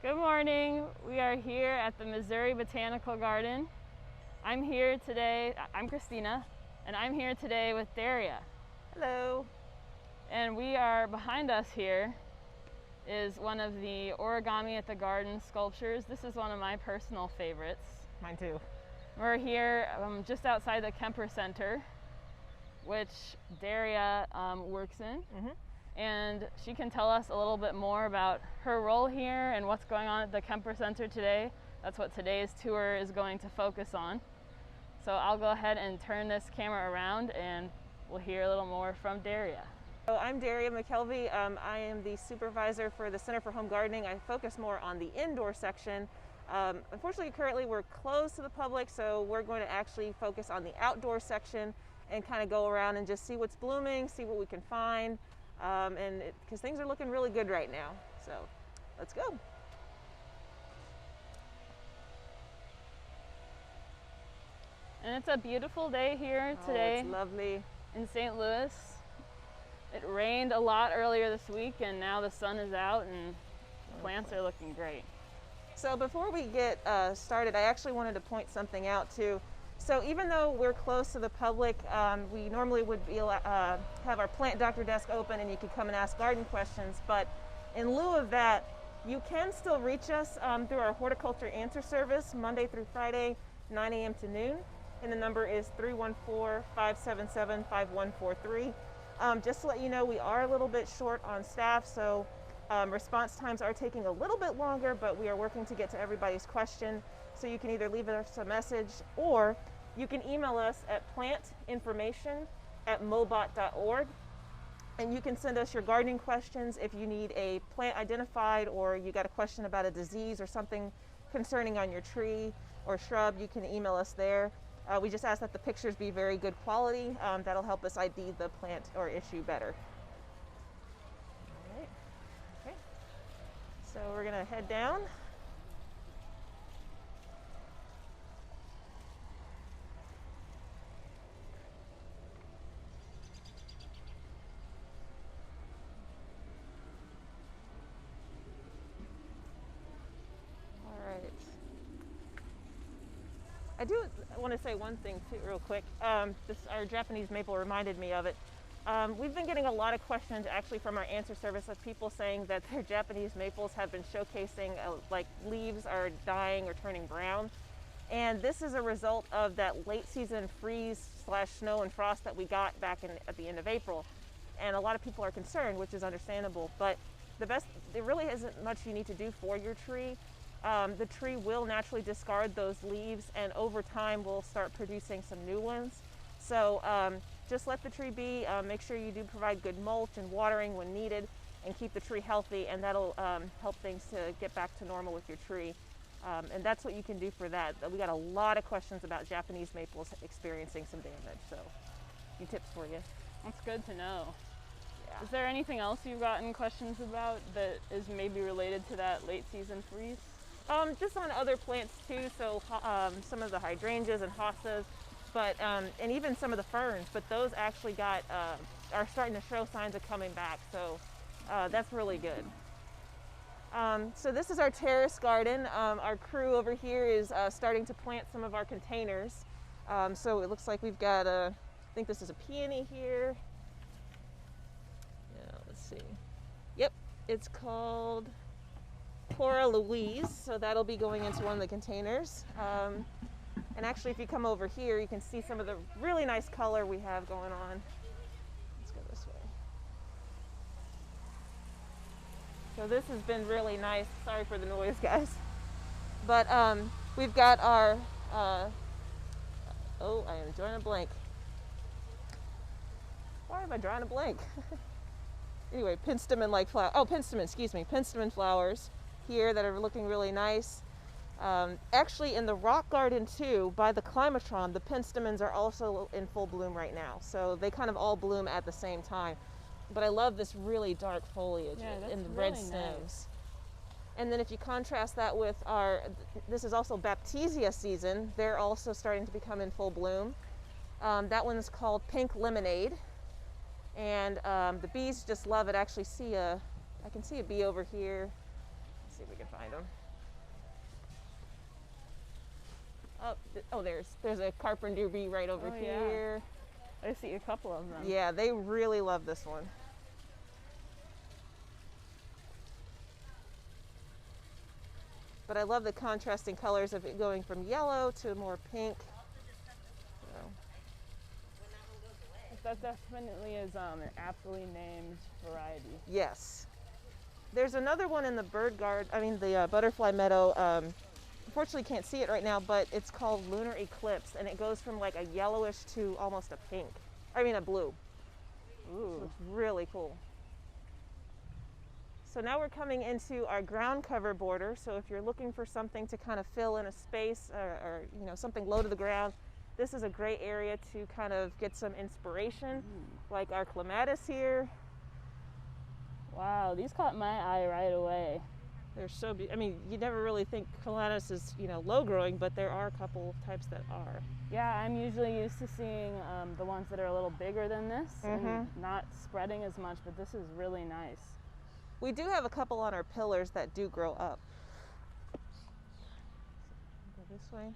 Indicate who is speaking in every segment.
Speaker 1: Good morning. We are here at the Missouri Botanical Garden. I'm Christina, and I'm here today with Daria.
Speaker 2: Hello.
Speaker 1: And behind us here is one of the Origami at the Garden sculptures. This is one of my personal favorites.
Speaker 2: Mine too.
Speaker 1: We're here just outside the Kemper Center, which Daria works in.
Speaker 2: Mm-hmm.
Speaker 1: And she can tell us a little bit more about her role here and what's going on at the Kemper Center today. That's what today's tour is going to focus on. So I'll go ahead and turn this camera around and we'll hear a little more from Daria.
Speaker 2: So I'm Daria Mckelvey. I am the supervisor for the Center for Home Gardening. I focus more on the indoor section. Unfortunately, currently we're closed to the public, so we're going to actually focus on the outdoor section and kind of go around and just see what's blooming, see what we can find. Because things are looking really good right now. So let's go.
Speaker 1: And it's a beautiful day here today.
Speaker 2: It's lovely.
Speaker 1: In St. Louis. It rained a lot earlier this week and now the sun is out and plants are looking great.
Speaker 2: So before we get started, I actually wanted to point something out too. So even though we're close to the public, we normally would have our plant doctor desk open and you could come and ask garden questions. But in lieu of that, you can still reach us through our horticulture answer service, Monday through Friday, 9 a.m. to noon. And the number is 314-577-5143. Just to let you know, we are a little bit short on staff, so response times are taking a little bit longer, but we are working to get to everybody's question. So you can either leave us a message or you can email us at plantinformation@mobot.org. And you can send us your gardening questions if you need a plant identified or you got a question about a disease or something concerning on your tree or shrub. You can email us there. We just ask that the pictures be very good quality. That'll help us ID the plant or issue better. All right. Okay. So we're going to head down. I do want to say one thing too, real quick. Our Japanese maple reminded me of it. We've been getting a lot of questions actually from our answer service of people saying that their Japanese maples have been showcasing like leaves are dying or turning brown. And this is a result of that late season freeze/snow and frost that we got back at the end of April. And a lot of people are concerned, which is understandable. But there really isn't much you need to do for your tree. The tree will naturally discard those leaves and over time will start producing some new ones. So just let the tree be, make sure you do provide good mulch and watering when needed and keep the tree healthy, and that'll help things to get back to normal with your tree. And that's what you can do for that. We got a lot of questions about Japanese maples experiencing some damage, so a few tips for you.
Speaker 1: That's good to know.
Speaker 2: Yeah.
Speaker 1: Is there anything else you've gotten questions about that is maybe related to that late season freeze?
Speaker 2: Just on other plants too, so some of the hydrangeas and hostas, but and even some of the ferns, but those actually are starting to show signs of coming back, so that's really good. So this is our terrace garden. Our crew over here is starting to plant some of our containers. So it looks like we've got I think this is a peony here. Yeah, let's see. Yep, it's called Cora Louise, so that'll be going into one of the containers. And actually, if you come over here, you can see some of the really nice color we have going on. Let's go this way. So this has been really nice. Sorry for the noise, guys. But we've got our, oh, I am drawing a blank. Why am I drawing a blank? Anyway, penstemon-like flower. Oh, penstemon flowers here that are looking really nice. Actually, in the rock garden too, by the climatron, the penstemons are also in full bloom right now. So they kind of all bloom at the same time. But I love this really dark foliage in the red stems. Nice. And then if you contrast that with this is also Baptisia season. They're also starting to become in full bloom. That one's called Pink Lemonade. And the bees just love it. Actually, I can see a bee over here. Let's see if we can find them. Oh, there's a Carpenter Bee right over here.
Speaker 1: Yeah. I see a couple of them.
Speaker 2: Yeah, they really love this one. But I love the contrasting colors of it going from yellow to more pink. So.
Speaker 1: That definitely is an aptly named variety.
Speaker 2: Yes. There's another one in the the butterfly meadow. Unfortunately can't see it right now, but it's called Lunar Eclipse, and it goes from like a yellowish to almost a pink. A blue.
Speaker 1: Ooh.
Speaker 2: So it's really cool. So now we're coming into our ground cover border. So if you're looking for something to kind of fill in a space or something low to the ground, this is a great area to kind of get some inspiration, like our clematis here.
Speaker 1: Wow, these caught my eye right away.
Speaker 2: They're so beautiful. You never really think clematis is, low growing, but there are a couple types that are.
Speaker 1: Yeah, I'm usually used to seeing the ones that are a little bigger than this and not spreading as much, but this is really nice.
Speaker 2: We do have a couple on our pillars that do grow up. Go this way.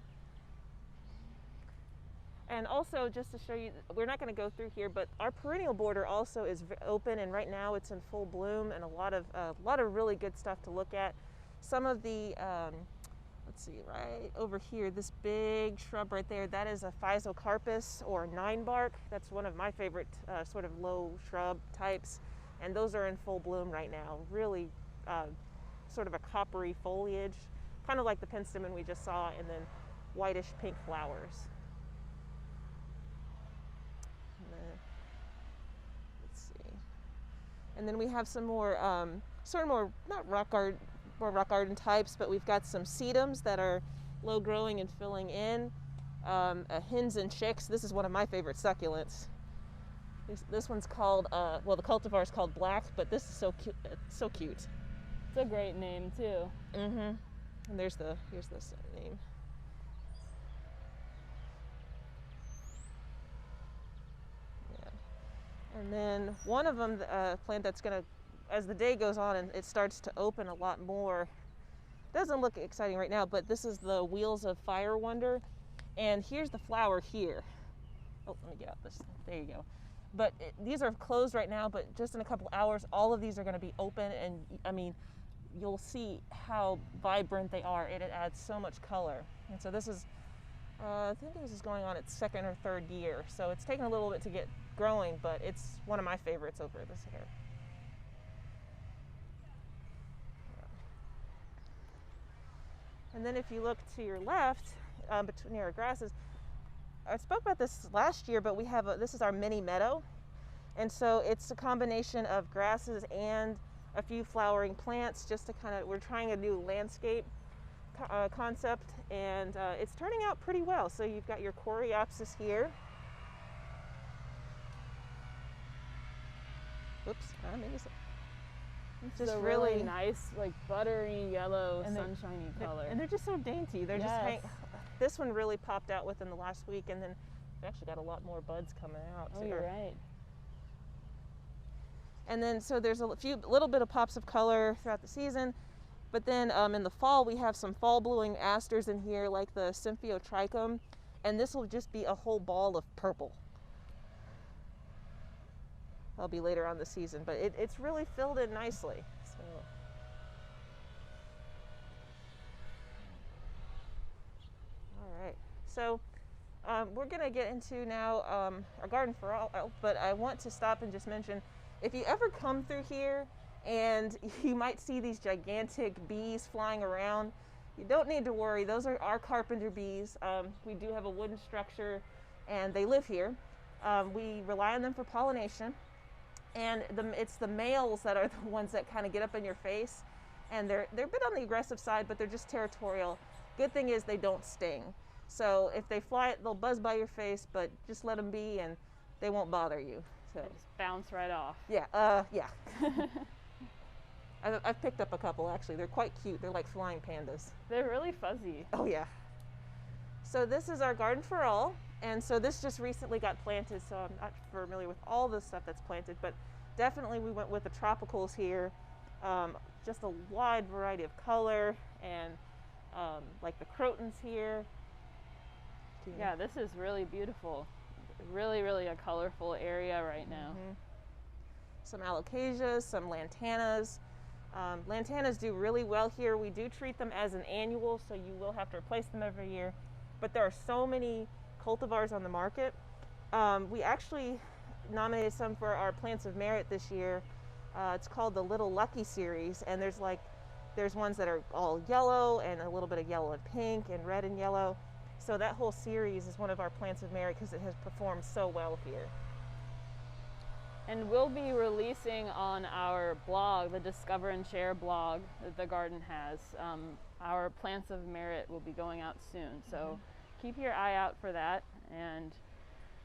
Speaker 2: And also, just to show you, we're not going to go through here, but our perennial border also is open, and right now it's in full bloom, and a lot of really good stuff to look at. Some of the, let's see, right over here, this big shrub right there, that is a Physocarpus or 9-bark. That's one of my favorite sort of low shrub types, and those are in full bloom right now. Really sort of a coppery foliage, kind of like the penstemon we just saw, and then whitish pink flowers. And then we have some more, not rock garden types, but we've got some sedums that are low growing and filling in. Hens and Chicks. This is one of my favorite succulents. This one's called, the cultivar is called Black, but this is so cute. It's so cute.
Speaker 1: It's a great name too.
Speaker 2: And here's the name. And then one of them, plant that's going to, as the day goes on and it starts to open a lot more, doesn't look exciting right now, but this is the Wheels of Fire Wonder. And here's the flower here. Oh, let me get out this. There you go. But these are closed right now, but just in a couple hours, all of these are going to be open. And you'll see how vibrant they are. It adds so much color. And so this is, I think this is going on its second or third year. So it's taken a little bit to get growing, but it's one of my favorites over this here. And then if you look to your left, between our grasses, I spoke about this last year, but we have this is our mini meadow. And so it's a combination of grasses and a few flowering plants, just to we're trying a new landscape concept, and it's turning out pretty well. So you've got your Coreopsis here. Oops, I made this.
Speaker 1: It's just really nice, like buttery yellow, sunshiny color.
Speaker 2: And they're just so dainty. They're just this one really popped out within the last week, and then we actually got a lot more buds coming out.
Speaker 1: Oh, you're right.
Speaker 2: And then so there's a little bit of pops of color throughout the season, but then in the fall we have some fall blooming asters in here, like the Symphyotrichum, and this will just be a whole ball of purple. That'll be later on the season, but it's really filled in nicely. So. All right, so we're gonna get into now our garden for all, but I want to stop and just mention, if you ever come through here and you might see these gigantic bees flying around, you don't need to worry. Those are our Carpenter bees. We do have a wooden structure and they live here. We rely on them for pollination. And it's the males that are the ones that kind of get up in your face, and they're a bit on the aggressive side, but they're just territorial. Good thing is they don't sting. So if they fly, they'll buzz by your face, but just let them be, and they won't bother you. So
Speaker 1: they just bounce right off.
Speaker 2: Yeah, yeah. I've picked up a couple actually. They're quite cute. They're like flying pandas.
Speaker 1: They're really fuzzy.
Speaker 2: Oh yeah. So this is our garden for all. And so this just recently got planted, so I'm not familiar with all the stuff that's planted, but definitely we went with the tropicals here. just a wide variety of color, and like the crotons here.
Speaker 1: Yeah, this is really beautiful. Really, really a colorful area right now.
Speaker 2: Some alocasias, some lantanas. Lantanas do really well here. We do treat them as an annual, so you will have to replace them every year. But there are so many cultivars on the market. We actually nominated some for our Plants of Merit this year. It's called the Little Lucky series, and there's ones that are all yellow and a little bit of yellow and pink and red and yellow. So that whole series is one of our Plants of Merit because it has performed so well here.
Speaker 1: And we'll be releasing on our blog, the Discover and Share blog that the garden has. Our Plants of Merit will be going out soon, so keep your eye out for that. And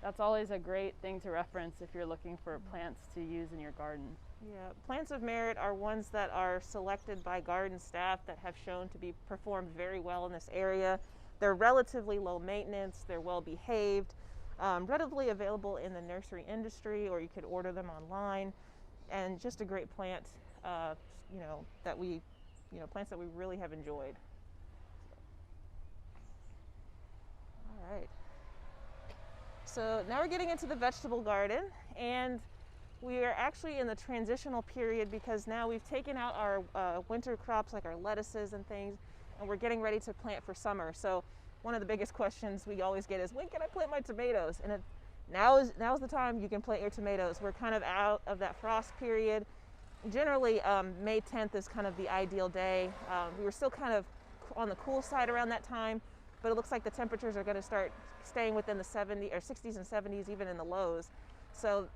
Speaker 1: that's always a great thing to reference if you're looking for plants to use in your garden.
Speaker 2: Yeah, Plants of Merit are ones that are selected by garden staff that have shown to be performed very well in this area. They're relatively low maintenance, they're well behaved, readily available in the nursery industry, or you could order them online, and just a great plant, that we, plants that we really have enjoyed. All right. So now we're getting into the vegetable garden, and we are actually in the transitional period because now we've taken out our winter crops like our lettuces and things, and we're getting ready to plant for summer. So one of the biggest questions we always get is, when can I plant my tomatoes? And now's the time you can plant your tomatoes. We're kind of out of that frost period. Generally, May 10th is kind of the ideal day. We were still kind of on the cool side around that time, but it looks like the temperatures are going to start staying within the 60s and 70s, even in the lows. So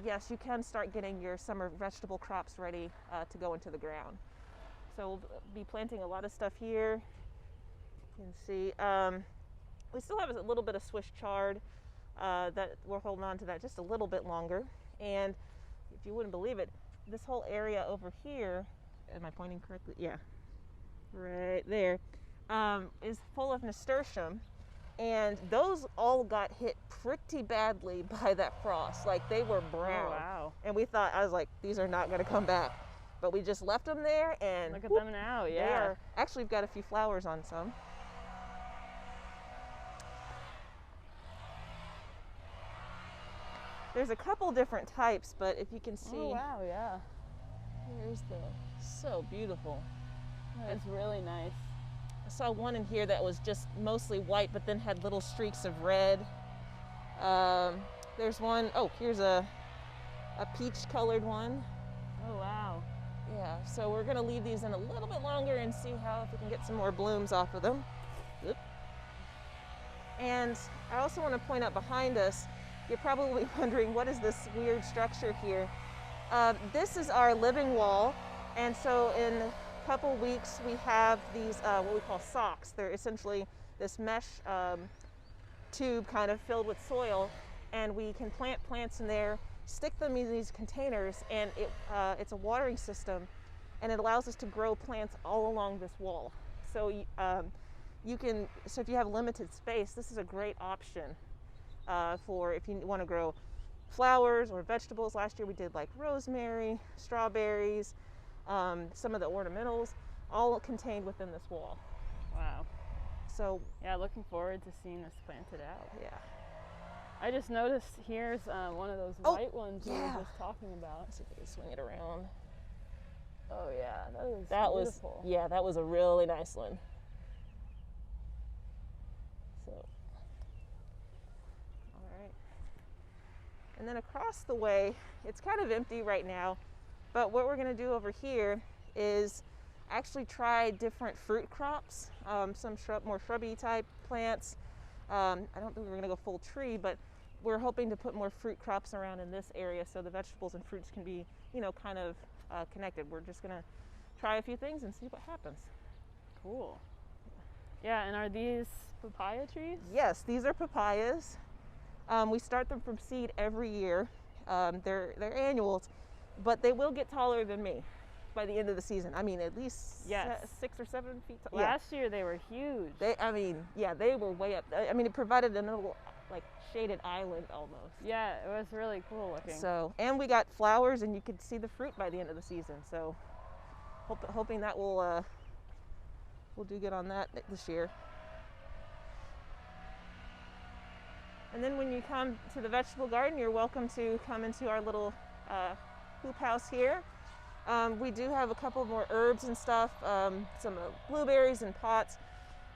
Speaker 2: yes, you can start getting your summer vegetable crops ready to go into the ground. So we'll be planting a lot of stuff here. You can see we still have a little bit of Swiss chard that we're holding on to that just a little bit longer. And if you wouldn't believe it, this whole area over here, am I pointing correctly? Yeah, right there, is full of Nasturtium. And those all got hit pretty badly by that frost. Like, they were brown.
Speaker 1: Oh, wow.
Speaker 2: And I was like, these are not going to come back. But we just left them there, and
Speaker 1: look at them now. Yeah.
Speaker 2: Actually, we've got a few flowers on some. There's a couple different types, but if you can see.
Speaker 1: Oh, wow, yeah.
Speaker 2: Here's so beautiful.
Speaker 1: It's really nice.
Speaker 2: I saw one in here that was just mostly white, but then had little streaks of red. There's one, here's a peach-colored one.
Speaker 1: Oh, wow.
Speaker 2: Yeah, so we're gonna leave these in a little bit longer and see if we can get some more blooms off of them. Oop. And I also want to point out behind us, you're probably wondering, what is this weird structure here? This is our living wall, and so in a couple weeks we have these what we call socks. They're essentially this mesh tube kind of filled with soil, and we can plant plants in there, stick them in these containers, and it's a watering system, and it allows us to grow plants all along this wall. So so if you have limited space, this is a great option for if you want to grow flowers or vegetables. Last year we did like rosemary, strawberries, some of the ornamentals, all contained within this wall.
Speaker 1: Wow.
Speaker 2: So
Speaker 1: yeah, looking forward to seeing this planted out.
Speaker 2: Yeah.
Speaker 3: I just noticed here's one of those white ones we were just talking about.
Speaker 2: Let's see if we can swing it around.
Speaker 3: Oh yeah,
Speaker 2: that was
Speaker 3: beautiful.
Speaker 2: Yeah, that was a really nice one. So, all right. And then across the way, it's kind of empty right now, but what we're going to do over here is actually try different fruit crops, some more shrubby type plants. I don't think we're going to go full tree, but we're hoping to put more fruit crops around in this area so the vegetables and fruits can be, kind of connected. We're just going to try a few things and see what happens.
Speaker 3: Cool. Yeah, and are these papaya trees?
Speaker 2: Yes, these are papayas. We start them from seed every year. They're annuals, but they will get taller than me by the end of the season. I mean, at least 6 or 7 feet tall.
Speaker 3: Last year they were huge.
Speaker 2: They were way up. I mean, it provided a little like shaded island almost.
Speaker 3: Yeah, it was really cool looking.
Speaker 2: So, and we got flowers, and you could see the fruit by the end of the season. So, hoping that will we'll do good on that this year. And then when you come to the vegetable garden, you're welcome to come into our little hoop house here. We do have a couple more herbs and stuff, some blueberries in pots.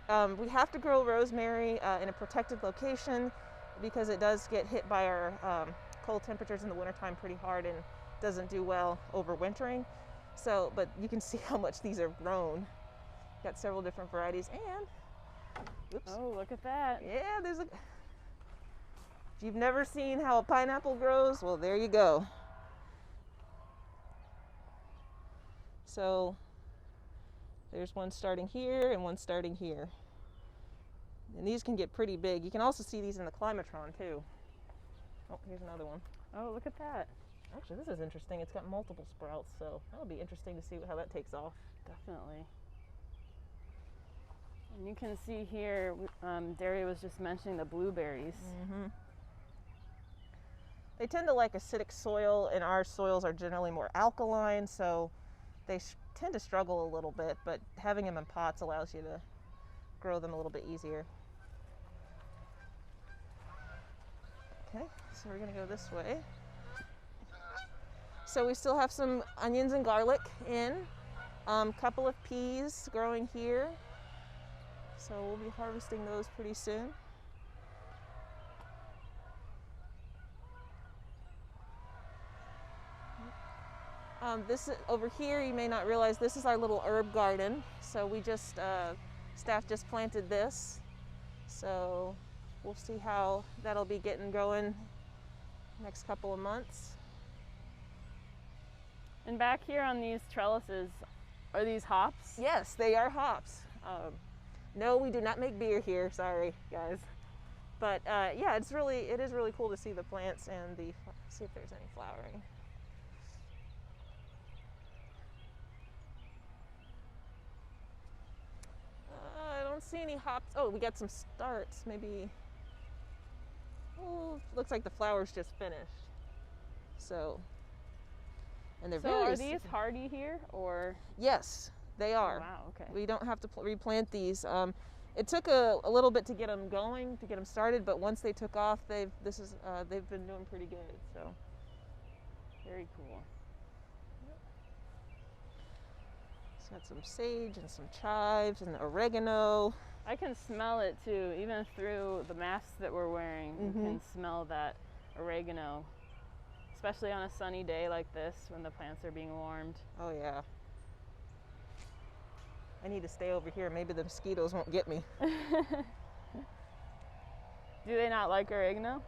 Speaker 2: We have to grow rosemary in a protected location because it does get hit by our cold temperatures in the wintertime pretty hard and doesn't do well overwintering. So, but you can see how much these are grown. Got several different varieties and, oops.
Speaker 1: Oh, look at that.
Speaker 2: Yeah, there's a, if you've never seen how a pineapple grows, well, there you go. So there's one starting here and one starting here. And these can get pretty big. You can also see these in the climatron too. Oh, here's another one.
Speaker 1: Oh, look at that.
Speaker 2: Actually, this is interesting. It's got multiple sprouts, so that'll be interesting to see how that takes off.
Speaker 1: Definitely. And you can see here, Daria was just mentioning the blueberries.
Speaker 2: Mm-hmm. They tend to like acidic soil, and our soils are generally more alkaline, so they tend to struggle a little bit, but having them in pots allows you to grow them a little bit easier. Okay, so we're gonna go this way. So we still have some onions and garlic in, couple of peas growing here. So we'll be harvesting those pretty soon. This over here, you may not realize, this is our little herb garden. So we just, staff just planted this. So we'll see how that'll be getting going next couple of months.
Speaker 1: And back here on these trellises, are these hops?
Speaker 2: Yes, they are hops. No, we do not make beer here, sorry guys. But yeah, it is really cool to see the plants and see if there's any flowering. I don't see any hops. Oh, we got some starts, maybe. Oh, looks like the flowers just finished. So, and they're
Speaker 1: are these hardy here, or?
Speaker 2: Yes, they are.
Speaker 1: Oh, wow, okay.
Speaker 2: We don't have to replant these. It took a little bit to get them going, to get them started, but once they took off, they've been doing pretty good. So,
Speaker 1: very cool.
Speaker 2: It's got some sage and some chives and oregano.
Speaker 1: I can smell it too, even through the masks that we're wearing.
Speaker 2: Mm-hmm.
Speaker 1: You can smell that oregano, especially on a sunny day like this when the plants are being warmed.
Speaker 2: Oh yeah. I need to stay over here. Maybe the mosquitoes won't get me.
Speaker 1: Do they not like oregano?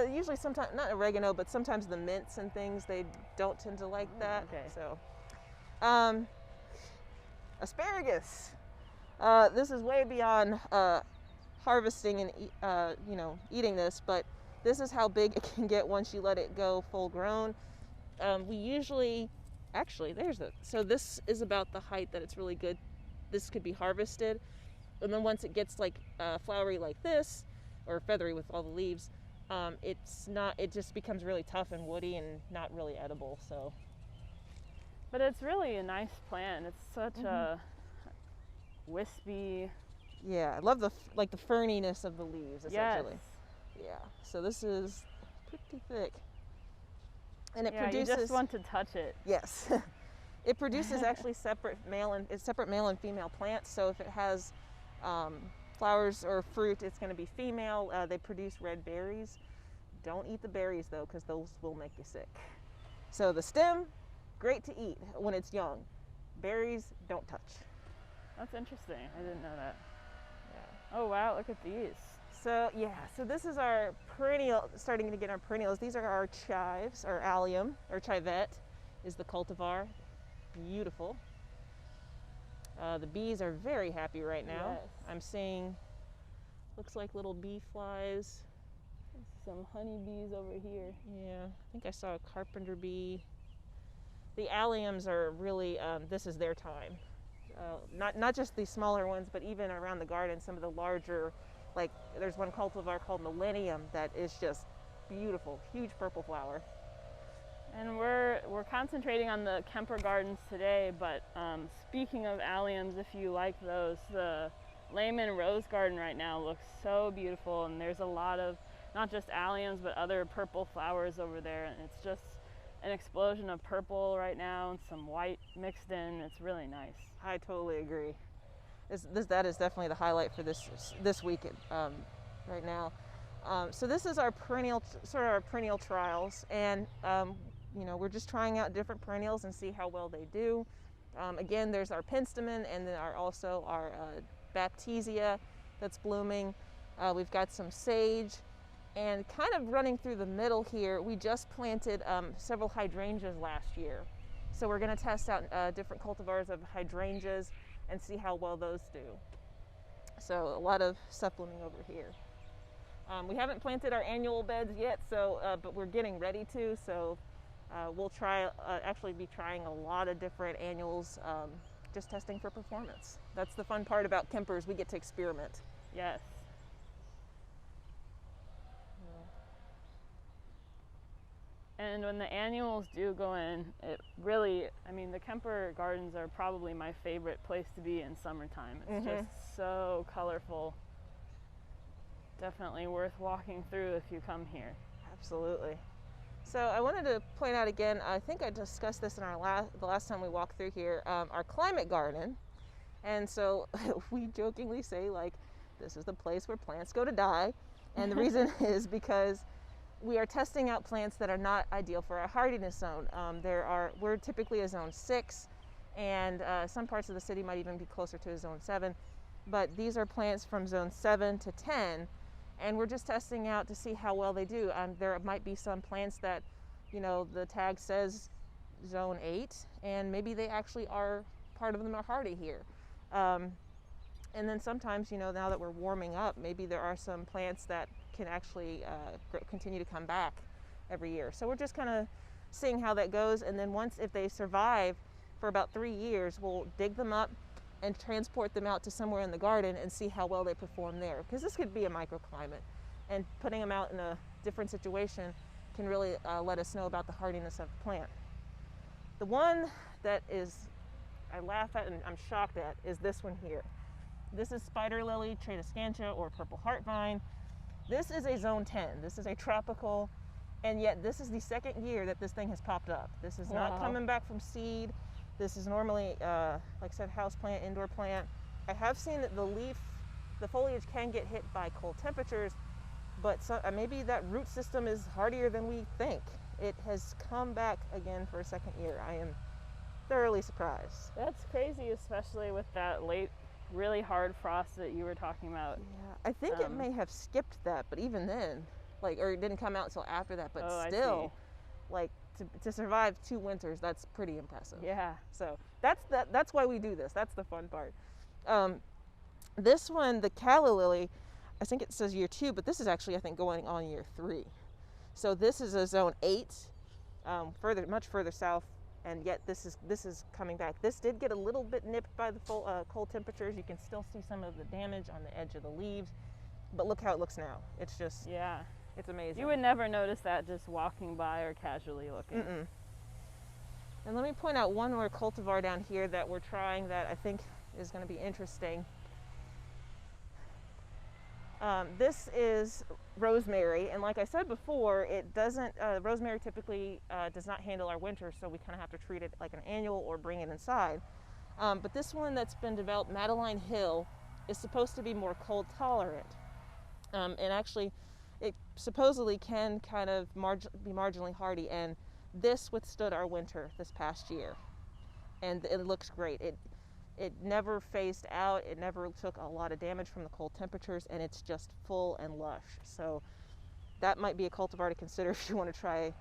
Speaker 2: Usually sometimes, not oregano, but sometimes the mints and things, they don't tend to like that.
Speaker 1: Okay.
Speaker 2: So, asparagus. This is way beyond harvesting and eating this, but this is how big it can get once you let it go full grown. We usually, actually, so this is about the height that it's really good. This could be harvested, and then once it gets like flowery like this, or feathery with all the leaves, it just becomes really tough and woody and not really edible. So,
Speaker 1: but it's really a nice plant. It's such a wispy.
Speaker 2: Yeah, I love the ferniness of the leaves, essentially.
Speaker 1: Yes.
Speaker 2: Yeah. So this is pretty thick, and it produces.
Speaker 1: You just want to touch it.
Speaker 2: Yes. It produces actually separate male and female plants. So if it has flowers or fruit, it's going to be female. They produce red berries. Don't eat the berries though, because those will make you sick. So the stem, great to eat when it's young. Berries, don't touch.
Speaker 1: That's interesting. I didn't know that.
Speaker 2: Yeah.
Speaker 1: Oh wow, look at these.
Speaker 2: So yeah, so this is our perennial, starting to get our perennials. These are our chives, or allium, or chivette is the cultivar. Beautiful. The bees are very happy right now.
Speaker 1: Yes.
Speaker 2: I'm seeing, looks like little bee flies.
Speaker 1: Some honeybees over here.
Speaker 2: Yeah, I think I saw a carpenter bee. The alliums are really, this is their time. Not just the smaller ones, but even around the garden, some of the larger, like there's one cultivar called Millennium that is just beautiful, huge purple flower.
Speaker 1: And we're concentrating on the Kemper Gardens today, but speaking of alliums, if you like those, the Lehman Rose Garden right now looks so beautiful, and there's a lot of not just alliums but other purple flowers over there, and it's just an explosion of purple right now and some white mixed in. It's really nice.
Speaker 2: I totally agree. That is definitely the highlight for this week right now. So this is our perennial trials, and you know, we're just trying out different perennials and see how well they do. Again, there's our penstemon, and then also our baptisia that's blooming. We've got some sage, and kind of running through the middle here, we just planted several hydrangeas last year. So we're going to test out different cultivars of hydrangeas and see how well those do. So a lot of stuff blooming over here. We haven't planted our annual beds yet, so but we're getting ready to. So we'll actually be trying a lot of different annuals, just testing for performance. That's the fun part about Kempers. We get to experiment.
Speaker 1: Yes. And when the annuals do go in, it really, I mean, the Kemper Gardens are probably my favorite place to be in summertime. It's just so colorful. Definitely worth walking through if you come here.
Speaker 2: Absolutely. So I wanted to point out again, I think I discussed this in the last time we walked through here, our climate garden. And so we jokingly say, like, this is the place where plants go to die. And the reason is because we are testing out plants that are not ideal for our hardiness zone. We're typically a zone 6, and some parts of the city might even be closer to a zone 7. But these are plants from zone 7 to 10, and we're just testing out to see how well they do. There might be some plants that, you know, the tag says zone 8, and maybe they actually are, part of them are hardy here. And then sometimes, you know, now that we're warming up, maybe there are some plants that can actually continue to come back every year. So we're just kind of seeing how that goes, and then if they survive for about 3 years, we'll dig them up and transport them out to somewhere in the garden and see how well they perform there, because this could be a microclimate, and putting them out in a different situation can really let us know about the hardiness of the plant. The one that I laugh at and I'm shocked at is this one here. This is spider lily, Skansha, or purple heartvine. This is a zone 10. This is a tropical, and yet this is the second year that this thing has popped up. This is not coming back from seed. This is normally, like I said, house plant, indoor plant. I have seen that the foliage can get hit by cold temperatures, but maybe that root system is hardier than we think. It has come back again for a second year. I am thoroughly surprised.
Speaker 1: That's crazy, especially with that late, really hard frost that you were talking about.
Speaker 2: Yeah, I think it may have skipped that, but even then, or it didn't come out until after that, but still, like, to survive 2 winters, that's pretty impressive.
Speaker 1: Yeah.
Speaker 2: So that's why we do this. That's the fun part. This one, the calla lily, I think it says year 2, but this is actually, I think, going on year 3. So this is a zone 8, much further south, and yet this is coming back. This did get a little bit nipped by the cold temperatures. You can still see some of the damage on the edge of the leaves, but look how it looks now. It's just,
Speaker 1: yeah,
Speaker 2: it's amazing.
Speaker 1: You would never notice that just walking by or casually looking.
Speaker 2: And let me point out one more cultivar down here that we're trying that I think is going to be interesting. This is rosemary, and like I said before, it doesn't. Rosemary typically does not handle our winter, so we kind of have to treat it like an annual or bring it inside. But this one that's been developed, Madeline Hill, is supposed to be more cold tolerant, and actually, it supposedly can kind of be marginally hardy. And this withstood our winter this past year, and it looks great. It never phased out. It never took a lot of damage from the cold temperatures, and it's just full and lush. So that might be a cultivar to consider if you want to try,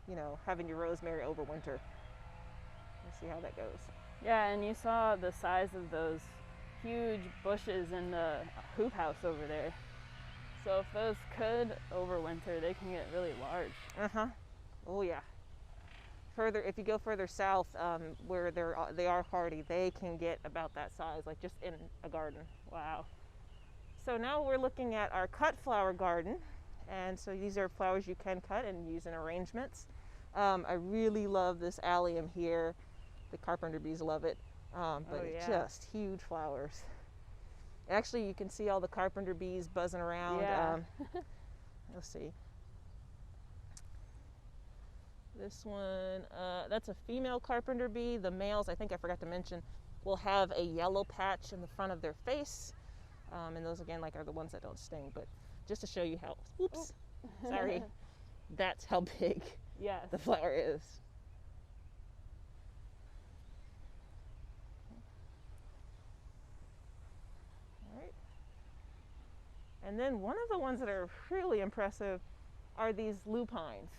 Speaker 2: you know, having your rosemary over winter. Let's see how that goes.
Speaker 1: Yeah, and you saw the size of those huge bushes in the hoop house over there. So if those could overwinter, they can get really large.
Speaker 2: Oh yeah. If you go further south, where they are hardy, they can get about that size, like just in a garden. Wow. So now we're looking at our cut flower garden, and so these are flowers you can cut and use in arrangements. I really love this allium here. The Carpenter Bees love it, but it's just huge flowers. Actually, you can see all the Carpenter Bees buzzing around.
Speaker 1: Yeah.
Speaker 2: Let's see. This one, that's a female Carpenter Bee. The males, I think I forgot to mention, will have a yellow patch in the front of their face. And those, again, like, are the ones that don't sting. But just to show you how, oops, sorry, that's how big the flower is. All right. And then one of the ones that are really impressive are these lupines.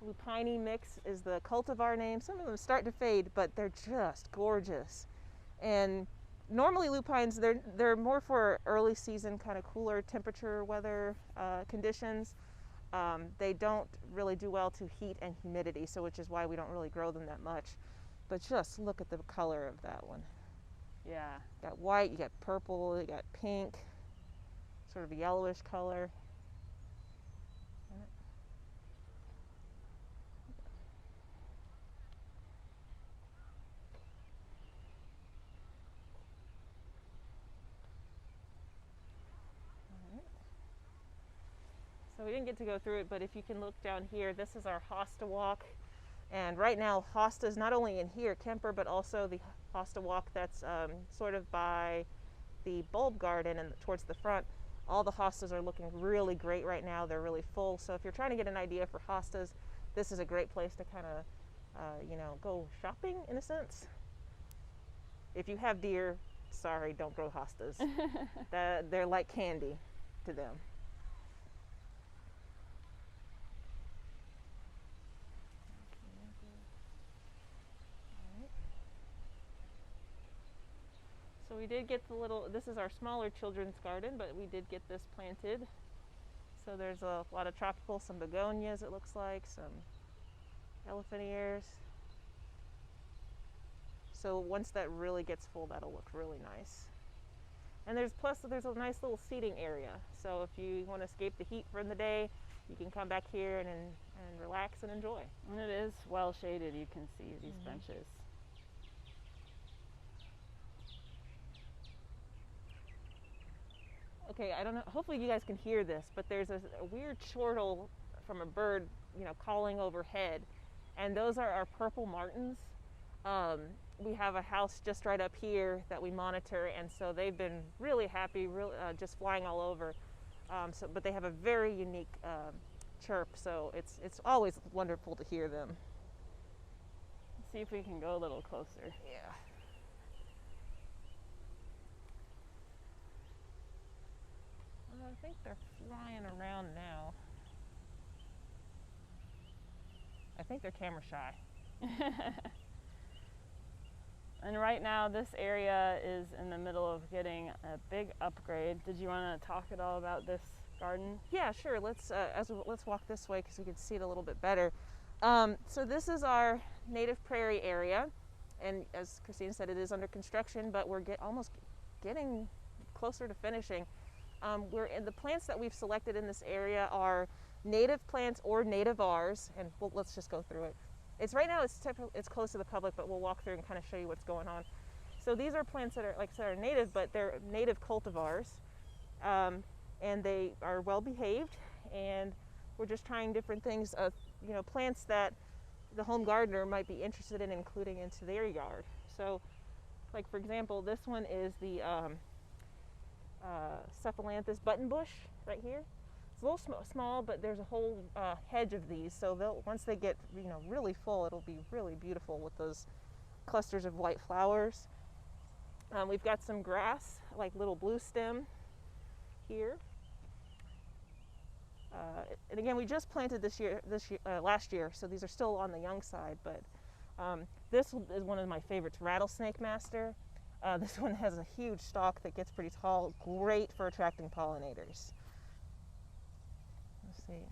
Speaker 2: Lupini mix is the cultivar name. Some of them start to fade, but they're just gorgeous. And normally lupines, they're more for early season, kind of cooler temperature weather conditions. They don't really do well to heat and humidity, so which is why we don't really grow them that much. But just look at the color of that one.
Speaker 1: Yeah.
Speaker 2: You got white, you got purple, you got pink, sort of a yellowish color. So we didn't get to go through it, but if you can look down here, this is our hosta walk. And right now, hosta is not only in here, Kemper, but also the hosta walk that's sort of by the bulb garden and towards the front. All the hostas are looking really great right now. They're really full. So if you're trying to get an idea for hostas, this is a great place to kind of, go shopping in a sense. If you have deer, sorry, don't grow hostas. They're like candy to them. So we did get this is our smaller children's garden, but we did get this planted. So there's a lot of tropical, some begonias it looks like, some elephant ears. So once that really gets full, that'll look really nice. And there's a nice little seating area. So if you want to escape the heat for the day, you can come back here and relax and enjoy.
Speaker 1: And it is well shaded, you can see these benches.
Speaker 2: Okay, I don't know, hopefully you guys can hear this, but there's a weird chortle from a bird, calling overhead. And those are our purple martins. We have a house just right up here that we monitor, and so they've been really happy, just flying all over. But they have a very unique chirp, so it's always wonderful to hear them.
Speaker 1: Let's see if we can go a little closer.
Speaker 2: Yeah. I think they're flying around now. I think they're camera shy.
Speaker 1: And right now this area is in the middle of getting a big upgrade. Did you want to talk at all about this garden?
Speaker 2: Yeah, sure. Let's walk this way because we can see it a little bit better. So this is our native prairie area, and as Christine said, it is under construction, but we're almost getting closer to finishing. The plants that we've selected in this area are native plants or nativars, and let's just go through it. Right now it's closed to the public, but we'll walk through and kind of show you what's going on. So these are plants that are, like I said, are native, but they're native cultivars, and they are well behaved. And we're just trying different things, plants that the home gardener might be interested in including into their yard. So, like for example, this one is the Cephalanthus buttonbush right here. It's a little small, but there's a whole hedge of these. So once they get really full, it'll be really beautiful with those clusters of white flowers. We've got some grass, like little blue stem here. And again, we just planted last year, so these are still on the young side. But this is one of my favorites, Rattlesnake Master. This one has a huge stalk that gets pretty tall, great for attracting pollinators. Let's see.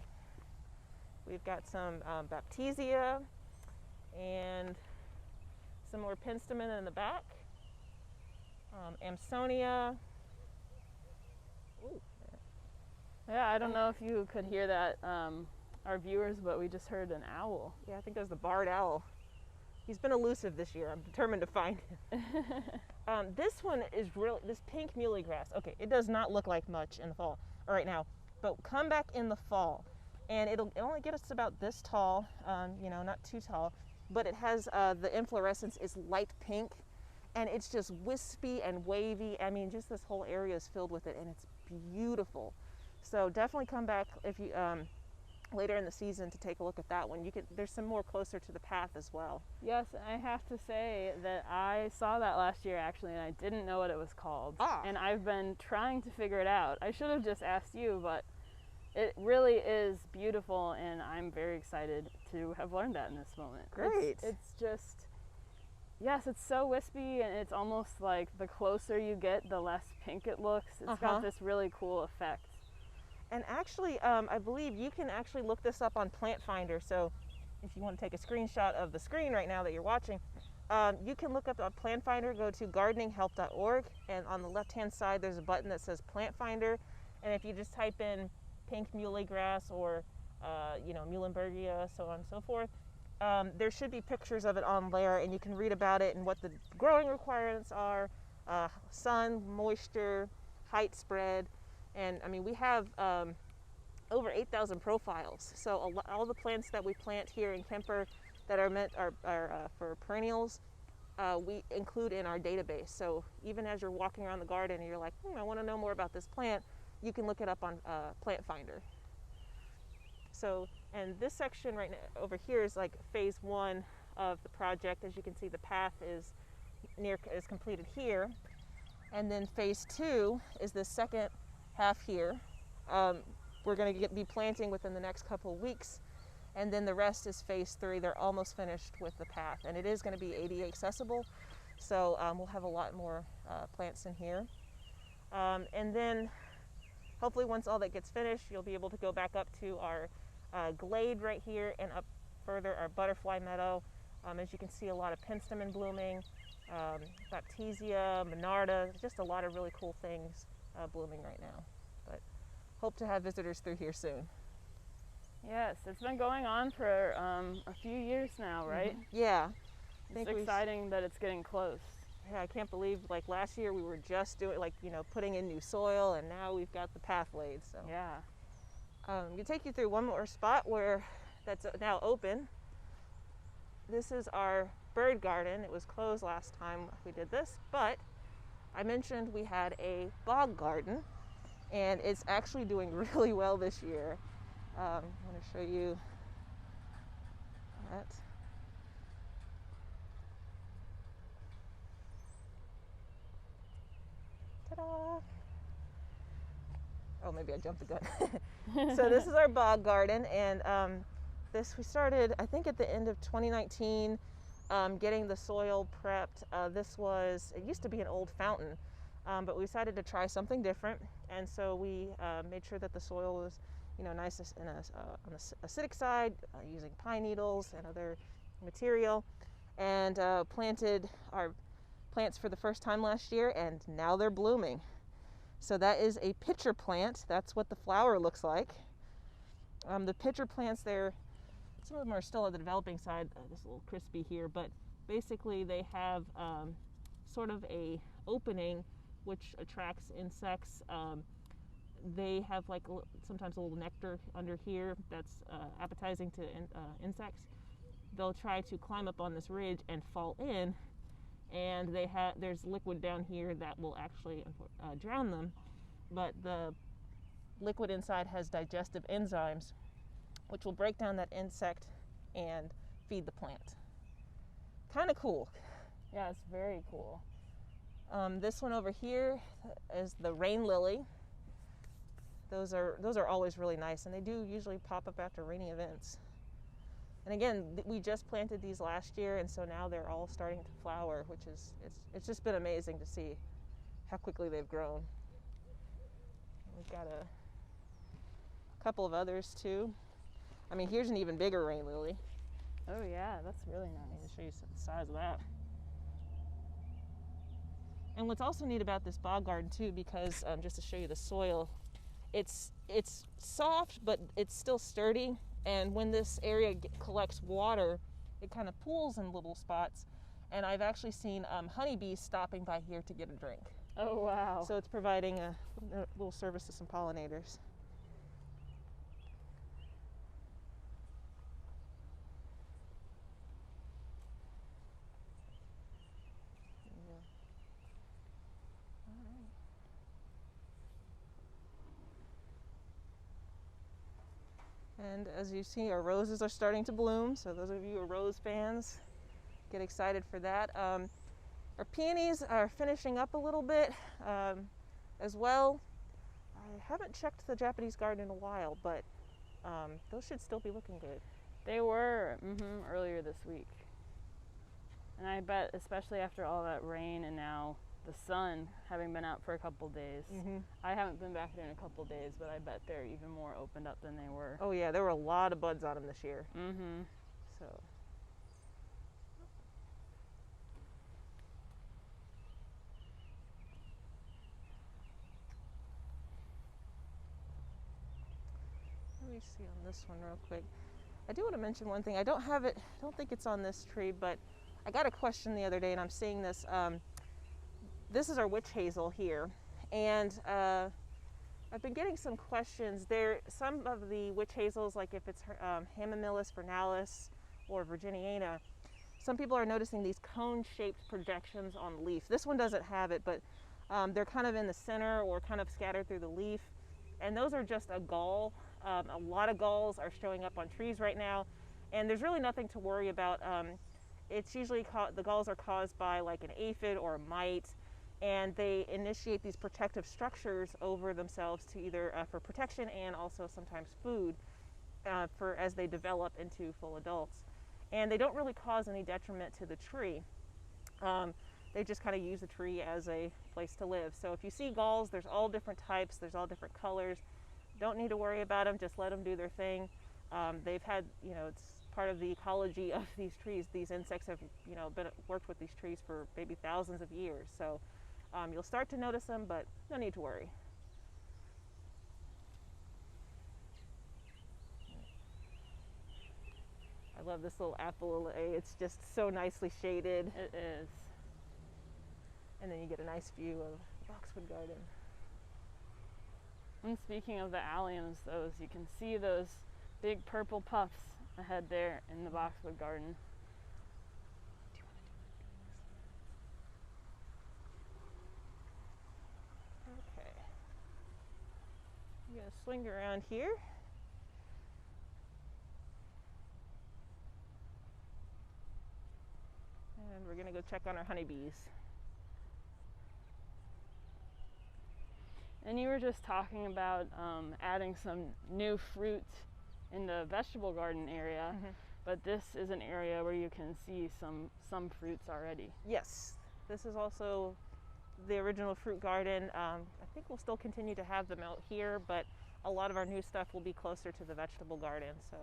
Speaker 2: We've got some Baptisia and some more penstemon in the back. Amsonia. Ooh.
Speaker 1: Yeah, I don't know if you could hear that. our viewers, but we just heard an owl.
Speaker 2: Yeah, I think that was the barred owl. He's been elusive this year. I'm determined to find him. This one is this pink muley grass. Okay, it does not look like much in the fall right now, but come back in the fall and it'll only get us about this tall, you know, not too tall, but it has the inflorescence is light pink and it's just wispy and wavy. I mean, just this whole area is filled with it and it's beautiful. So definitely come back if you later in the season to take a look at that one. There's some more closer to the path as well.
Speaker 1: Yes, I have to say that I saw that last year actually, and I didn't know what it was called. And I've been trying to figure it out. I should have just asked you, but it really is beautiful, and I'm very excited to have learned that in this moment.
Speaker 2: Great.
Speaker 1: It's just, yes, it's so wispy, and it's almost like the closer you get, the less pink it looks. It's got this really cool effect.
Speaker 2: And actually, I believe you can actually look this up on Plant Finder. So if you want to take a screenshot of the screen right now that you're watching, you can look up on Plant Finder, go to gardeninghelp.org, and on the left-hand side, there's a button that says Plant Finder. And if you just type in pink muley grass or, you know, Muhlenbergia, so on and so forth, there should be pictures of it on there, and you can read about it and what the growing requirements are, sun, moisture, height spread. And I mean, we have over 8,000 profiles. So all the plants that we plant here in Kemper that are meant for perennials, we include in our database. So even as you're walking around the garden and you're like, I want to know more about this plant, you can look it up on Plant Finder. So, and this section right now over here is like phase 1 of the project. As you can see, the path is completed here. And then phase 2 is the second half here. We're going to be planting within the next couple of weeks, and then the rest is phase 3. They're almost finished with the path, and it is going to be ADA accessible, so we'll have a lot more plants in here. And then hopefully once all that gets finished, you'll be able to go back up to our glade right here and up further our butterfly meadow. As you can see, a lot of penstemon blooming, Baptisia, Monarda, just a lot of really cool things blooming right now. But hope to have visitors through here soon.
Speaker 1: Yes, it's been going on for a few years now, right?
Speaker 2: Yeah.
Speaker 1: It's exciting that it's getting close.
Speaker 2: Yeah, I can't believe, like last year we were just doing, like, you know, putting in new soil, and now we've got the path laid. So
Speaker 1: yeah.
Speaker 2: We'll take you through one more spot where that's now open. This is our bird garden. It was closed last time we did this, but I mentioned we had a bog garden, and it's actually doing really well this year. I'm going to show you that. Ta-da! Oh, maybe I jumped the gun. So this is our bog garden, and we started, I think, at the end of 2019, getting the soil prepped. It used to be an old fountain, but we decided to try something different, and so we made sure that the soil was, you know, nice on the acidic side, using pine needles and other material, and planted our plants for the first time last year, and now they're blooming. So that is a pitcher plant. That's what the flower looks like. The pitcher plants, some of them are still at the developing side. This a little crispy here, but basically they have sort of a opening which attracts insects. They have like sometimes a little nectar under here that's appetizing to insects. They'll try to climb up on this ridge and fall in, and there's liquid down here that will actually drown them, but the liquid inside has digestive enzymes which will break down that insect and feed the plant. Kind of cool.
Speaker 1: Yeah, it's very cool.
Speaker 2: This one over here is the rain lily. Those are always really nice, and they do usually pop up after rainy events. And again, we just planted these last year, and so now they're all starting to flower, which is it's just been amazing to see how quickly they've grown. We've got a couple of others too. I mean, here's an even bigger rain lily.
Speaker 1: Oh yeah, that's really nice.
Speaker 2: I'll show you the size of that. And what's also neat about this bog garden too, because just to show you the soil, it's soft, but it's still sturdy, And when this area collects water, it kind of pools in little spots. And I've actually seen honeybees stopping by here to get a drink.
Speaker 1: Oh, wow.
Speaker 2: So it's providing a little service to some pollinators. And as you see, our roses are starting to bloom. So those of you who are rose fans, get excited for that. Our peonies are finishing up a little bit as well. I haven't checked the Japanese garden in a while, but those should still be looking good.
Speaker 1: They were earlier this week. And I bet, especially after all that rain and now the sun having been out for a couple days. I haven't been back there in a couple days, but I bet they're even more opened up than they were.
Speaker 2: Oh yeah, there were a lot of buds on them this year. So. Let me see on this one real quick. I do want to mention one thing. I don't have it, I don't think it's on this tree, but I got a question the other day and I'm seeing this. This is our witch hazel here, and I've been getting some questions. Some of the witch hazels, like if it's Hamamelis vernalis or Virginiana, some people are noticing these cone-shaped projections on the leaf. This one doesn't have it, but they're kind of in the center or kind of scattered through the leaf, and those are just a gall. A lot of galls are showing up on trees right now, and there's really nothing to worry about. It's usually the galls are caused by like an aphid or a mite, and they initiate these protective structures over themselves to either for protection and also sometimes food as they develop into full adults. And they don't really cause any detriment to the tree. They just kind of use the tree as a place to live. So if you see galls, there's all different types, there's all different colors. Don't need to worry about them, just let them do their thing. They've had, it's part of the ecology of these trees. These insects have, worked with these trees for maybe thousands of years. So you'll start to notice them, but no need to worry. I love this little apple. It's just so nicely shaded.
Speaker 1: It is.
Speaker 2: And then you get a nice view of Boxwood Garden.
Speaker 1: And speaking of the alliums, you can see those big purple puffs ahead there in the Boxwood Garden.
Speaker 2: Okay. I'm going to swing around here. And we're going to go check on our honeybees.
Speaker 1: And you were just talking about adding some new fruit in the vegetable garden area, but this is an area where you can see some fruits already.
Speaker 2: Yes, this is also the original fruit garden. I think we'll still continue to have them out here, but a lot of our new stuff will be closer to the vegetable garden, so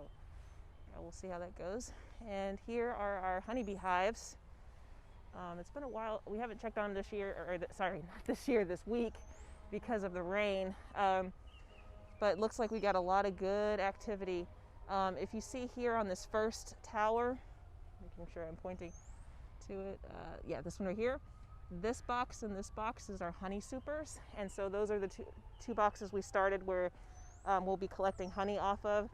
Speaker 2: we'll see how that goes. And here are our honeybee hives. It's been a while. We haven't checked on them this year, not this year, this week, because of the rain, but it looks like we got a lot of good activity. If you see here on this first tower, making sure I'm pointing to it, yeah, this one right here, this box and this box is our honey supers, and so those are the two boxes we started where we'll be collecting honey off of.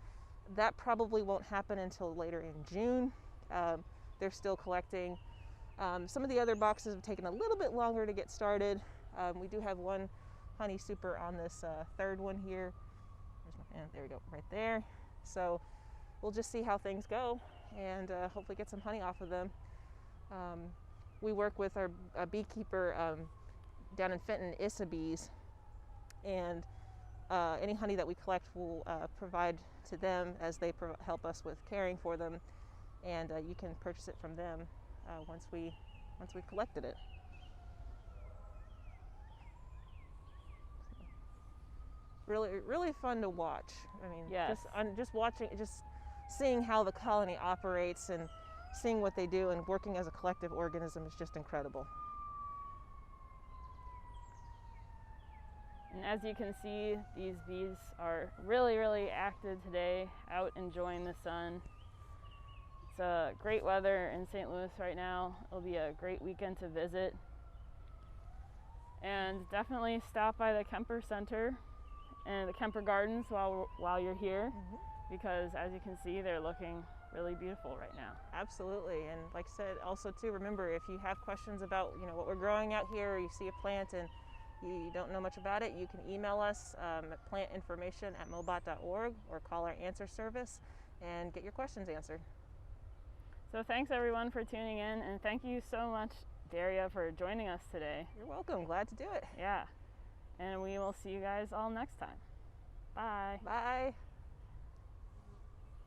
Speaker 2: That probably won't happen until later in June. They're still collecting. Some of the other boxes have taken a little bit longer to get started. We do have one honey super on this third one here. There we go, right there. So we'll just see how things go and hopefully get some honey off of them. We work with our beekeeper down in Fenton, Issa Bees, and any honey that we collect we'll provide to them as they help us with caring for them, and you can purchase it from them once we've collected it. Really fun to watch. I mean,
Speaker 1: yes.
Speaker 2: just watching, just seeing how the colony operates and seeing what they do and working as a collective organism is just incredible.
Speaker 1: And as you can see, these bees are really active today, out enjoying the sun. It's great weather in St. Louis right now. It'll be a great weekend to visit. And definitely stop by the Kemper Center and the Kemper Gardens while you're here, because as you can see, they're looking really beautiful right now.
Speaker 2: Absolutely. And like I said, also too, remember, if you have questions about what we're growing out here, or you see a plant and you don't know much about it, you can email us at plantinformation@mobot.org or call our answer service and get your questions answered.
Speaker 1: So thanks everyone for tuning in, and thank you so much, Daria, for joining us today.
Speaker 2: You're welcome. Glad to do it.
Speaker 1: Yeah. And we will see you guys all next time. Bye.
Speaker 2: Bye.